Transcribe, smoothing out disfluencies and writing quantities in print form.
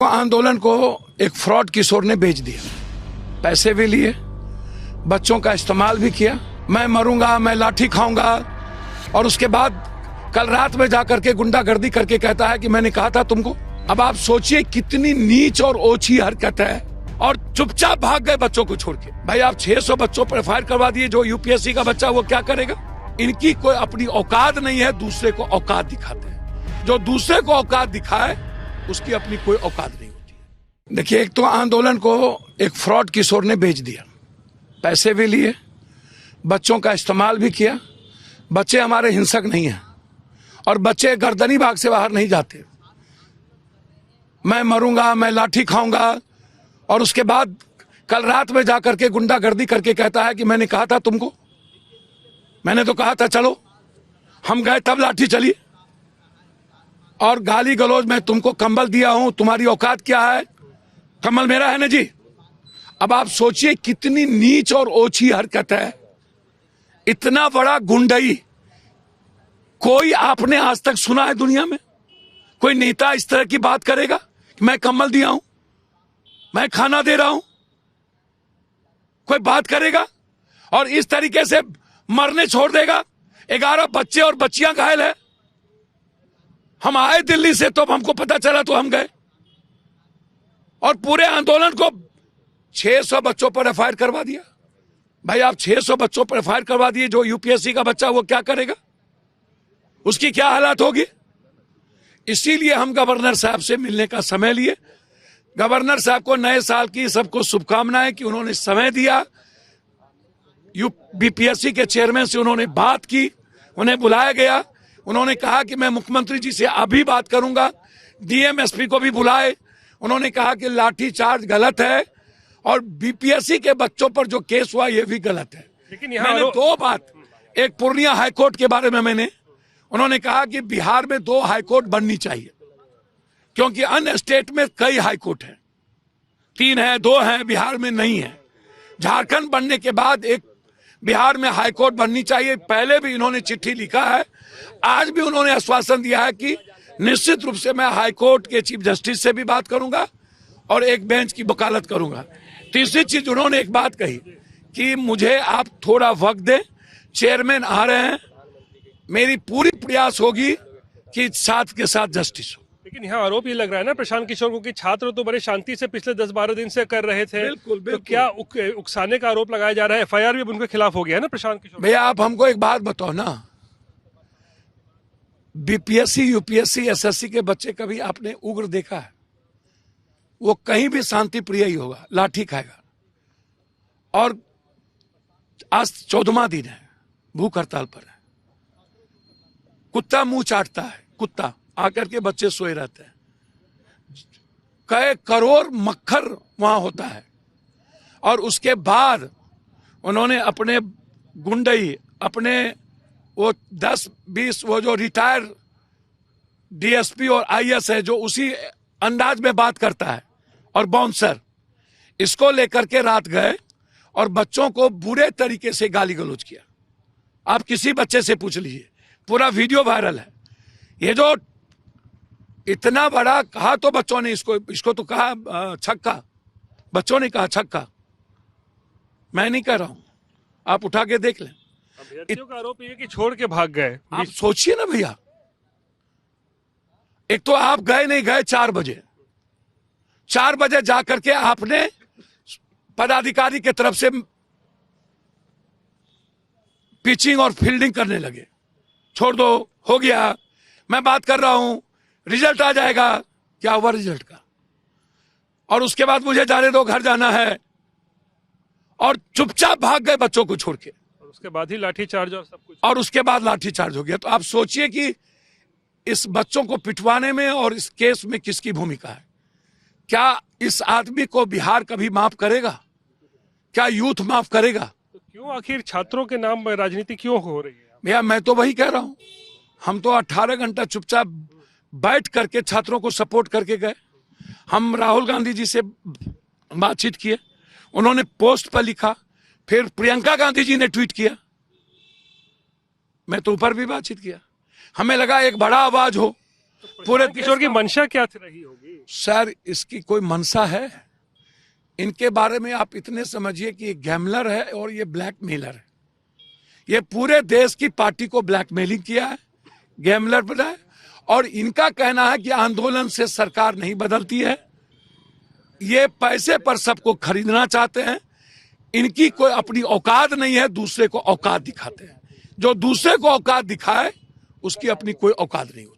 आंदोलन को एक फ्रॉड किशोर ने बेच दिया, पैसे भी लिए, बच्चों का इस्तेमाल भी किया। मैं मरूंगा, मैं लाठी खाऊंगा, और उसके बाद कल रात में जाकर के गुंडागर्दी करके कहता है कि मैंने कहा था तुमको। अब आप सोचिए कितनी नीच और ओछी हरकत है, और चुपचाप भाग गए बच्चों को छोड़ के। भाई आप 600 बच्चों पर फायर करवा दिए, जो यूपीएससी का बच्चा वो क्या करेगा? इनकी कोई अपनी औकात नहीं है, दूसरे को औकात दिखाते हैं। जो दूसरे को औकात दिखाए उसकी अपनी कोई औकात नहीं होती है। देखिए, एक तो आंदोलन को एक फ्रॉड किशोर ने बेच दिया, पैसे भी लिए, बच्चों का इस्तेमाल भी किया। बच्चे हमारे हिंसक नहीं हैं, और बच्चे गर्दनी भाग से बाहर नहीं जाते। मैं मरूंगा, मैं लाठी खाऊंगा, और उसके बाद कल रात में जाकर के गुंडागर्दी करके कहता है कि मैंने कहा था तुमको। मैंने तो कहा था चलो, हम गए तब लाठी चली, और गाली गलौज में तुमको कंबल दिया हूं, तुम्हारी औकात क्या है? कंबल मेरा है ना जी। अब आप सोचिए कितनी नीच और ओछी हरकत है, इतना बड़ा गुंडई कोई आपने आज तक सुना है दुनिया में? कोई नेता इस तरह की बात करेगा कि मैं कंबल दिया हूं, मैं खाना दे रहा हूं? कोई बात करेगा? और इस तरीके से मरने छोड़ देगा? 11 बच्चे और बच्चियां घायल है। हम आए दिल्ली से तो हमको पता चला तो हम गए, और पूरे आंदोलन को 600 बच्चों पर एफआईआर करवा दिया। भाई आप 600 बच्चों पर एफआईआर करवा दिए, जो यूपीएससी का बच्चा वो क्या करेगा? उसकी क्या हालत होगी? इसीलिए हम गवर्नर साहब से मिलने का समय लिए। गवर्नर साहब को नए साल की सबको शुभकामनाएं कि उन्होंने समय दिया। बीपीएससी के चेयरमैन से उन्होंने बात की, उन्हें बुलाया गया। उन्होंने कहा कि मैं मुख्यमंत्री जी से अभी बात करूंगा। डीएम एसपी को भी बुलाए। उन्होंने कहा कि लाठी चार्ज गलत है, और बीपीएससी के बच्चों पर जो केस हुआ ये भी गलत है। लेकिन यहाँ मैंने दो बात, एक पूर्णिया हाईकोर्ट के बारे में उन्होंने कहा कि बिहार में 2 हाईकोर्ट बननी चाहिए, क्योंकि अन्य स्टेट में कई हाईकोर्ट हैं, 3 है, 2 है, बिहार में नहीं है। झारखंड बनने के बाद एक बिहार में हाईकोर्ट बननी चाहिए। पहले भी इन्होंने चिट्ठी लिखा है, आज भी उन्होंने आश्वासन दिया है कि निश्चित रूप से मैं हाईकोर्ट के चीफ जस्टिस से भी बात करूंगा और एक बेंच की वकालत करूंगा। तीसरी चीज उन्होंने एक बात कही कि मुझे आप थोड़ा वक्त दें, चेयरमैन आ रहे हैं, मेरी पूरी प्रयास होगी कि साथ के साथ जस्टिस हो। लेकिन यहाँ आरोप ये लग रहा है ना प्रशांत किशोर को कि छात्र तो बड़े शांति से पिछले 10-12 दिन से कर रहे थे। बिल्कुल, बिल्कुल। तो क्या उकसाने का आरोप लगाया जा रहा है? एफआईआर भी उनके खिलाफ हो गया है ना प्रशांत किशोर। भैया आप हमको एक बात बताओ ना, बीपीएससी, यूपीएससी, एसएससी के बच्चे कभी आपने उग्र देखा है? वो कहीं भी शांति प्रिय ही होगा, लाठी खाएगा। और आज 14वां दिन है, भूख हड़ताल पर है। कुत्ता मुंह चाटता है, कुत्ता आकर के बच्चे सोए रहते हैं। कई करोड़ मक्खर वहां होता है, और उसके बाद उन्होंने अपने गुंडई, अपने वो 10-20 वो जो रिटायर डीएसपी और आईएएस है, जो उसी अंदाज में बात करता है, और बाउंसर, इसको लेकर के रात गए और बच्चों को बुरे तरीके से गाली गलौज किया। आप किसी बच्चे से पूछ लीजिए, पूरा वीडियो वायरल है। ये जो इतना बड़ा कहा, तो बच्चों ने इसको तो कहा छक्का, बच्चों ने कहा छक्का। मैं नहीं कह रहा हूं, आप उठा के देख लें। अभ्यर्थियों का आरोप ये कि छोड़ के भाग गए। आप सोचिए ना भैया, एक तो आप गए नहीं, गए 4 बजे, 4 बजे जाकर के आपने पदाधिकारी के तरफ से पिचिंग और फील्डिंग करने लगे। छोड़ दो, हो गया, मैं बात कर रहा हूं, रिजल्ट आ जाएगा। क्या हुआ रिजल्ट का? और उसके बाद मुझे जाने दो, घर जाना है, और चुपचाप भाग गए बच्चों को छोड़ के। और उसके बाद ही लाठीचार्ज और सब कुछ, और उसके बाद लाठीचार्ज हो गया। तो आप सोचिए कि इस बच्चों को पिटवाने में और इस केस में किसकी भूमिका है? क्या इस आदमी को बिहार कभी माफ करेगा? क्या यूथ माफ करेगा? तो क्यों आखिर छात्रों के नाम पर राजनीति क्यों हो रही है? भैया मैं तो वही कह रहा हूं, हम तो 18 घंटा चुपचाप बैठ करके छात्रों को सपोर्ट करके गए। हम राहुल गांधी जी से बातचीत किए, उन्होंने पोस्ट पर लिखा, फिर प्रियंका गांधी जी ने ट्वीट किया, मैं तो ऊपर भी बातचीत किया। हमें लगा एक बड़ा आवाज हो, पूरे किशोर की मंशा क्या रही होगी? सर इसकी कोई मंशा है? इनके बारे में आप इतने समझिए कि ये गैमलर है और ये ब्लैकमेलर है। ये पूरे देश की पार्टी को ब्लैकमेलिंग किया है, गैमलर बनाया, और इनका कहना है कि आंदोलन से सरकार नहीं बदलती है। ये पैसे पर सबको खरीदना चाहते हैं। इनकी कोई अपनी औकात नहीं है, दूसरे को औकात दिखाते हैं। जो दूसरे को औकात दिखाए उसकी अपनी कोई औकात नहीं होती।